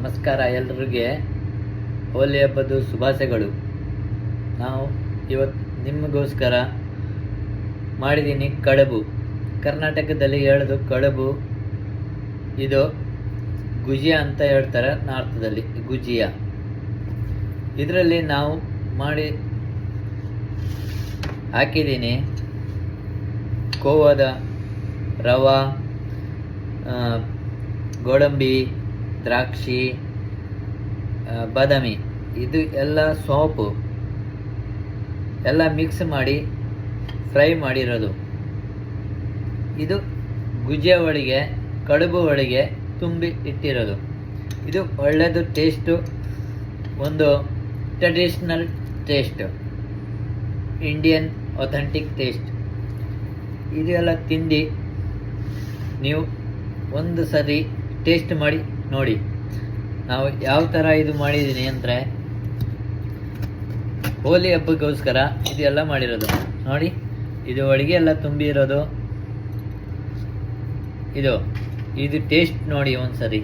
ನಮಸ್ಕಾರ ಎಲ್ಲರಿಗೆ ಹೋಲಿ ಹಬ್ಬದ ಶುಭಾಶಯಗಳು. ನಾವು ಇವತ್ತು ನಿಮಗೋಸ್ಕರ ಮಾಡಿದ್ದೀನಿ ಕಡುಬು. ಕರ್ನಾಟಕದಲ್ಲಿ ಹೇಳೋದು ಕಡುಬು, ಇದು ಗುಜಿಯಾ ಅಂತ ಹೇಳ್ತಾರೆ ನಾರ್ತದಲ್ಲಿ, ಗುಜಿಯಾ. ಇದರಲ್ಲಿ ನಾವು ಮಾಡಿ ಹಾಕಿದ್ದೀನಿ ಕೋವಾದ ರವಾ, ಗೋಡಂಬಿ, ದ್ರಾಕ್ಷಿ, ಬಾದಾಮಿ, ಇದು ಎಲ್ಲ ಸೋಪು ಎಲ್ಲ ಮಿಕ್ಸ್ ಮಾಡಿ ಫ್ರೈ ಮಾಡಿರೋದು. ಇದು ಗುಜಿಯಾ ಒಳಗೆ, ಕಡುಬು ಒಳಗೆ ತುಂಬಿ ಇಟ್ಟಿರೋದು. ಇದು ಒಳ್ಳೆಯದು ಟೇಸ್ಟು, ಒಂದು traditional taste, Indian authentic taste. ಇದೆಲ್ಲ ತಿಂದು ನೀವು ಒಂದು ಸರಿ ಟೇಸ್ಟ್ ಮಾಡಿ ನೋಡಿ. ನಾವು ಯಾವ ಥರ ಇದು ಮಾಡಿದ್ದೀನಿ ಅಂದರೆ, ಹೋಲಿ ಹಬ್ಬಕ್ಕೋಸ್ಕರ ಇದೆಲ್ಲ ಮಾಡಿರೋದು ನೋಡಿ. ಇದು ಒಳಗೆ ಎಲ್ಲ ತುಂಬಿರೋದು. ಇದು ಟೇಸ್ಟ್ ನೋಡಿ ಒಂದು ಸರಿ.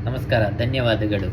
ನಮಸ್ಕಾರ, ಧನ್ಯವಾದಗಳು.